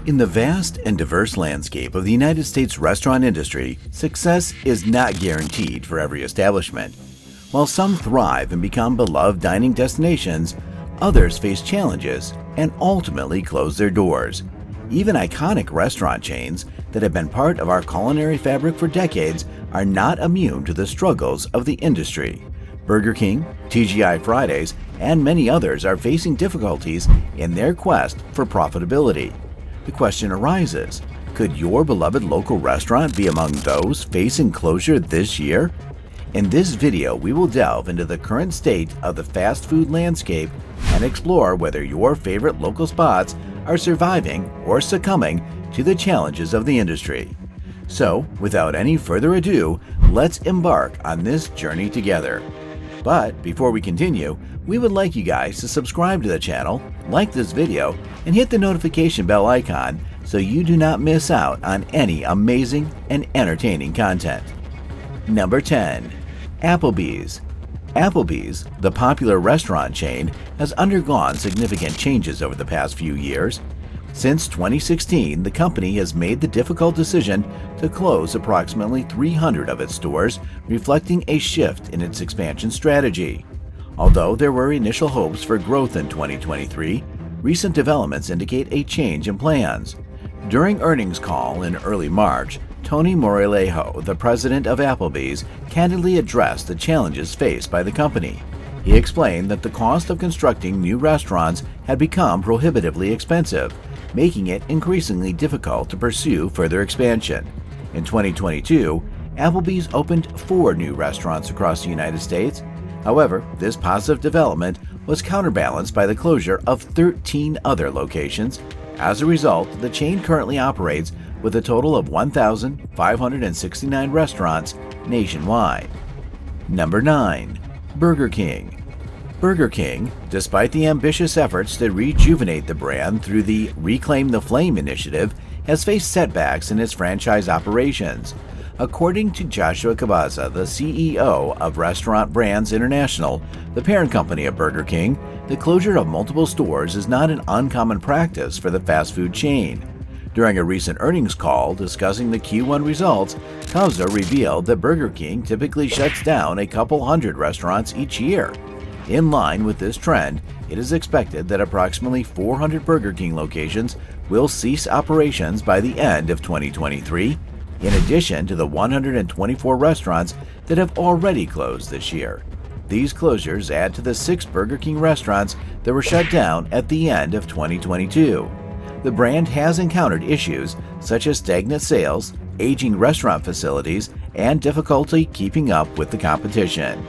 In the vast and diverse landscape of the United States restaurant industry, success is not guaranteed for every establishment. While some thrive and become beloved dining destinations, others face challenges and ultimately close their doors. Even iconic restaurant chains that have been part of our culinary fabric for decades are not immune to the struggles of the industry. Burger King, TGI Fridays, and many others are facing difficulties in their quest for profitability. The question arises, could your beloved local restaurant be among those facing closure this year? In this video, we will delve into the current state of the fast food landscape and explore whether your favorite local spots are surviving or succumbing to the challenges of the industry. So, without any further ado, let's embark on this journey together. But before we continue, we would like you guys to subscribe to the channel, like this video, and hit the notification bell icon so you do not miss out on any amazing and entertaining content. Number 10. Applebee's. Applebee's, the popular restaurant chain, has undergone significant changes over the past few years. Since 2016, the company has made the difficult decision to close approximately 300 of its stores, reflecting a shift in its expansion strategy. Although there were initial hopes for growth in 2023, recent developments indicate a change in plans. During earnings call in early March, Tony Moralejo, the president of Applebee's, candidly addressed the challenges faced by the company. He explained that the cost of constructing new restaurants had become prohibitively expensive, making it increasingly difficult to pursue further expansion. In 2022, Applebee's opened 4 new restaurants across the United States. However, this positive development was counterbalanced by the closure of 13 other locations. As a result, the chain currently operates with a total of 1,569 restaurants nationwide. Number 9. Burger King. Burger King, despite the ambitious efforts to rejuvenate the brand through the Reclaim the Flame initiative, has faced setbacks in its franchise operations. According to Joshua Cabaza, the CEO of Restaurant Brands International, the parent company of Burger King, the closure of multiple stores is not an uncommon practice for the fast food chain. During a recent earnings call discussing the Q1 results, Cabaza revealed that Burger King typically shuts down a couple hundred restaurants each year. In line with this trend, it is expected that approximately 400 Burger King locations will cease operations by the end of 2023, in addition to the 124 restaurants that have already closed this year. These closures add to the 6 Burger King restaurants that were shut down at the end of 2022. The brand has encountered issues such as stagnant sales, aging restaurant facilities, and difficulty keeping up with the competition.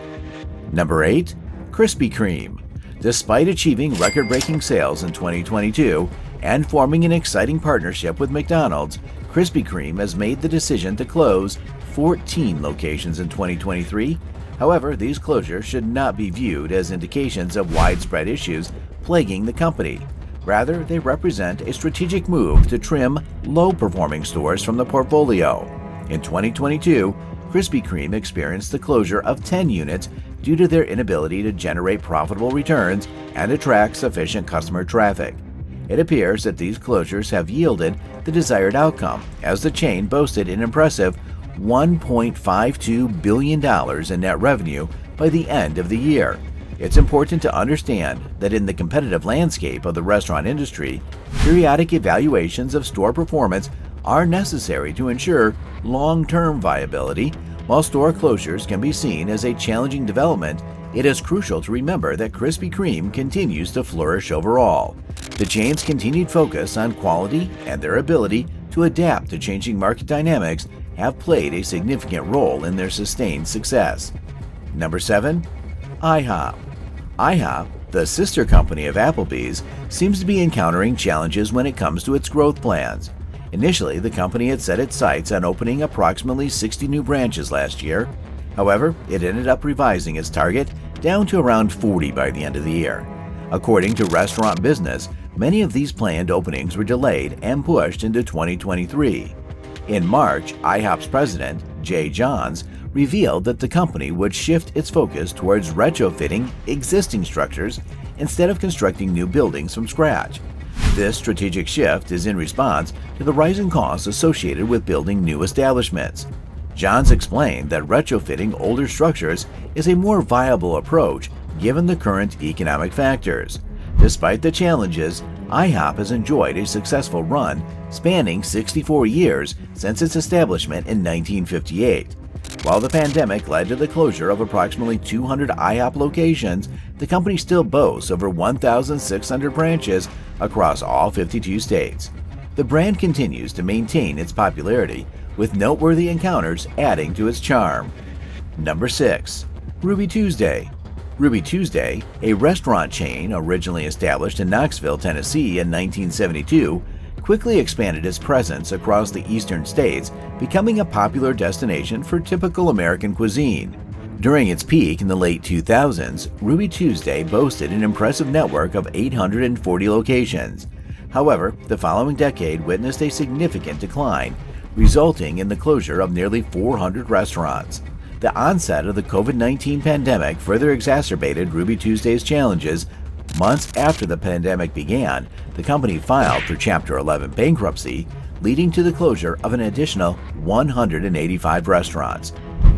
Number 8. Krispy Kreme. Despite achieving record-breaking sales in 2022 and forming an exciting partnership with McDonald's, Krispy Kreme has made the decision to close 14 locations in 2023. However, these closures should not be viewed as indications of widespread issues plaguing the company. Rather, they represent a strategic move to trim low-performing stores from the portfolio. In 2022, Krispy Kreme experienced the closure of 10 units due to their inability to generate profitable returns and attract sufficient customer traffic. It appears that these closures have yielded the desired outcome, as the chain boasted an impressive $1.52 billion in net revenue by the end of the year. It's important to understand that in the competitive landscape of the restaurant industry, periodic evaluations of store performance are necessary to ensure long-term viability. While store closures can be seen as a challenging development, it is crucial to remember that Krispy Kreme continues to flourish overall. The chain's continued focus on quality and their ability to adapt to changing market dynamics have played a significant role in their sustained success. Number 7. IHOP. IHOP, the sister company of Applebee's, seems to be encountering challenges when it comes to its growth plans. Initially, the company had set its sights on opening approximately 60 new branches last year. However, it ended up revising its target down to around 40 by the end of the year. According to Restaurant Business, many of these planned openings were delayed and pushed into 2023. In March, IHOP's president, Jay Johns, revealed that the company would shift its focus towards retrofitting existing structures instead of constructing new buildings from scratch. This strategic shift is in response to the rising costs associated with building new establishments. Johns explained that retrofitting older structures is a more viable approach given the current economic factors. Despite the challenges, IHOP has enjoyed a successful run spanning 64 years since its establishment in 1958. While the pandemic led to the closure of approximately 200 IHOP locations, the company still boasts over 1,600 branches across all 52 states. The brand continues to maintain its popularity, with noteworthy encounters adding to its charm. Number 6. Ruby Tuesday. Ruby Tuesday, a restaurant chain originally established in Knoxville, Tennessee in 1972, quickly expanded its presence across the eastern states, becoming a popular destination for typical American cuisine. During its peak in the late 2000s, Ruby Tuesday boasted an impressive network of 840 locations. However, the following decade witnessed a significant decline, resulting in the closure of nearly 400 restaurants. The onset of the COVID-19 pandemic further exacerbated Ruby Tuesday's challenges. Months after the pandemic began, the company filed for Chapter 11 bankruptcy, leading to the closure of an additional 185 restaurants.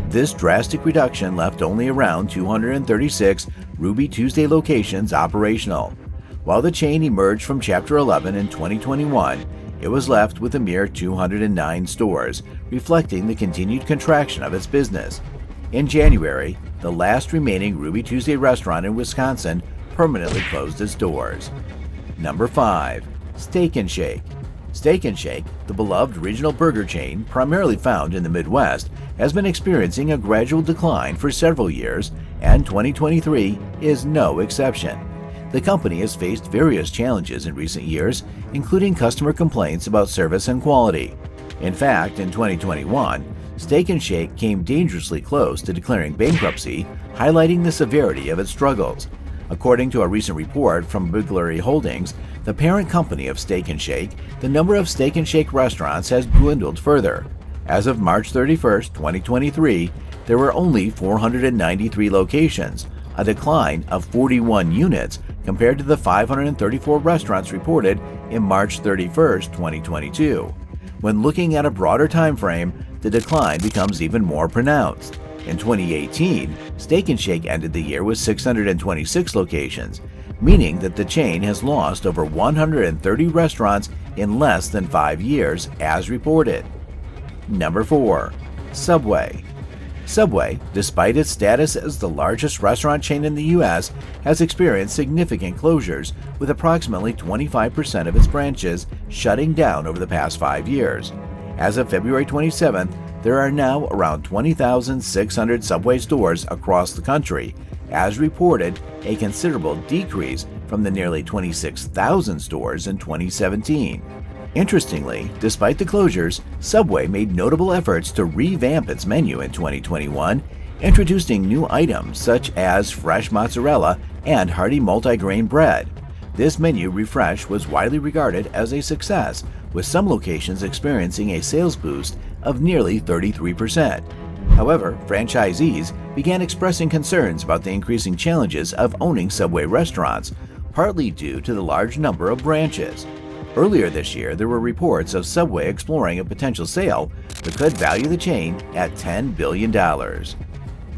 This drastic reduction left only around 236 Ruby Tuesday locations operational. While the chain emerged from Chapter 11 in 2021, it was left with a mere 209 stores, reflecting the continued contraction of its business. In January, the last remaining Ruby Tuesday restaurant in Wisconsin permanently closed its doors. Number 5. Steak 'n Shake. Steak 'n Shake, the beloved regional burger chain primarily found in the Midwest, has been experiencing a gradual decline for several years, and 2023 is no exception. The company has faced various challenges in recent years, including customer complaints about service and quality. In fact, in 2021, Steak 'n Shake came dangerously close to declaring bankruptcy, highlighting the severity of its struggles. According to a recent report from Culinary Holdings, the parent company of Steak 'n Shake, the number of Steak 'n Shake restaurants has dwindled further. As of March 31, 2023, there were only 493 locations, a decline of 41 units compared to the 534 restaurants reported in March 31, 2022. When looking at a broader time frame, the decline becomes even more pronounced. In 2018, Steak 'n Shake ended the year with 626 locations, meaning that the chain has lost over 130 restaurants in less than 5 years, as reported. Number 4. Subway. Subway, despite its status as the largest restaurant chain in the U.S., has experienced significant closures, with approximately 25% of its branches shutting down over the past 5 years. As of February 27th, there are now around 20,600 Subway stores across the country, as reported, a considerable decrease from the nearly 26,000 stores in 2017. Interestingly, despite the closures, Subway made notable efforts to revamp its menu in 2021, introducing new items such as fresh mozzarella and hearty multigrain bread. This menu refresh was widely regarded as a success, with some locations experiencing a sales boost of nearly 33%. However, franchisees began expressing concerns about the increasing challenges of owning Subway restaurants, partly due to the large number of branches. Earlier this year, there were reports of Subway exploring a potential sale that could value the chain at $10 billion.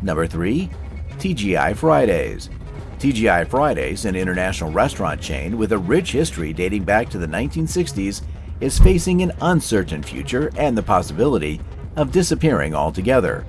Number 3. TGI Fridays. TGI Fridays, an international restaurant chain with a rich history dating back to the 1960s, is facing an uncertain future and the possibility of disappearing altogether.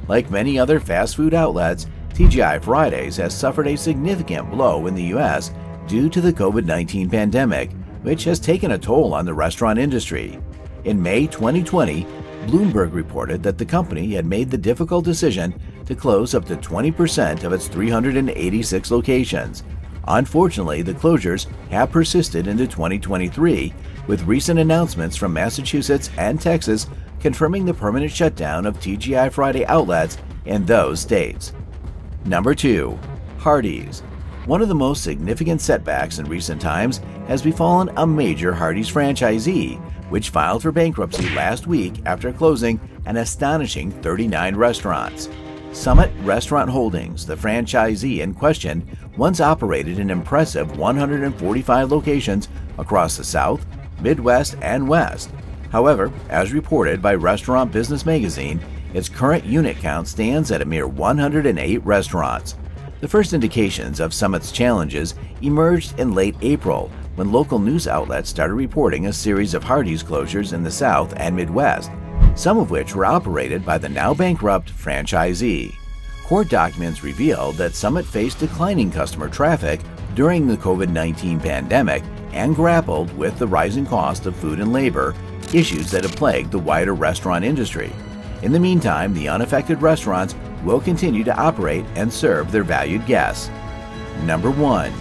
Like many other fast food outlets, TGI Fridays has suffered a significant blow in the U.S. due to the COVID-19 pandemic, which has taken a toll on the restaurant industry. In May 2020, Bloomberg reported that the company had made the difficult decision to close up to 20% of its 386 locations. Unfortunately, the closures have persisted into 2023, with recent announcements from Massachusetts and Texas confirming the permanent shutdown of TGI Friday outlets in those states. Number 2. Hardee's. One of the most significant setbacks in recent times has befallen a major Hardee's franchisee, which filed for bankruptcy last week after closing an astonishing 39 restaurants. Summit Restaurant Holdings, the franchisee in question, once operated an impressive 145 locations across the South, Midwest, and West. However, as reported by Restaurant Business Magazine, its current unit count stands at a mere 108 restaurants. The first indications of Summit's challenges emerged in late April when local news outlets started reporting a series of Hardee's closures in the South and Midwest, some of which were operated by the now bankrupt franchisee. Court documents revealed that Summit faced declining customer traffic during the COVID-19 pandemic and grappled with the rising cost of food and labor, issues that have plagued the wider restaurant industry. In the meantime, the unaffected restaurants will continue to operate and serve their valued guests. Number 1.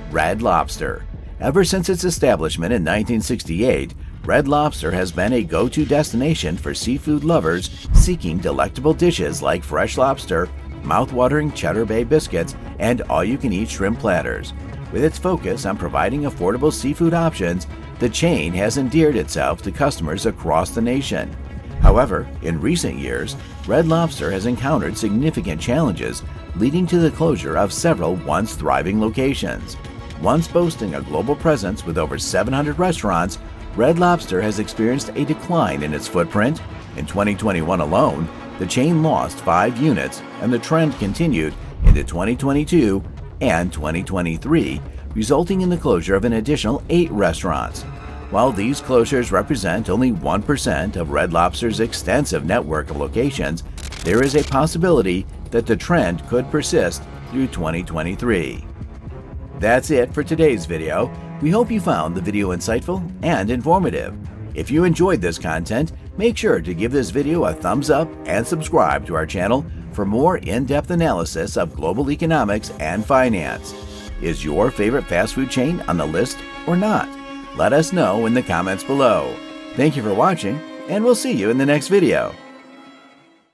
Red Lobster. Ever since its establishment in 1968, Red Lobster has been a go-to destination for seafood lovers seeking delectable dishes like fresh lobster, mouth-watering Cheddar Bay biscuits, and all-you-can-eat shrimp platters. With its focus on providing affordable seafood options, the chain has endeared itself to customers across the nation. However, in recent years, Red Lobster has encountered significant challenges, leading to the closure of several once thriving locations. Once boasting a global presence with over 700 restaurants, Red Lobster has experienced a decline in its footprint. In 2021 alone, the chain lost 5 units, and the trend continued into 2022 and 2023, resulting in the closure of an additional 8 restaurants. While these closures represent only 1% of Red Lobster's extensive network of locations, there is a possibility that the trend could persist through 2023. That's it for today's video. We hope you found the video insightful and informative. If you enjoyed this content, make sure to give this video a thumbs up and subscribe to our channel for more in-depth analysis of global economics and finance. Is your favorite fast food chain on the list or not? Let us know in the comments below. Thank you for watching, and we'll see you in the next video.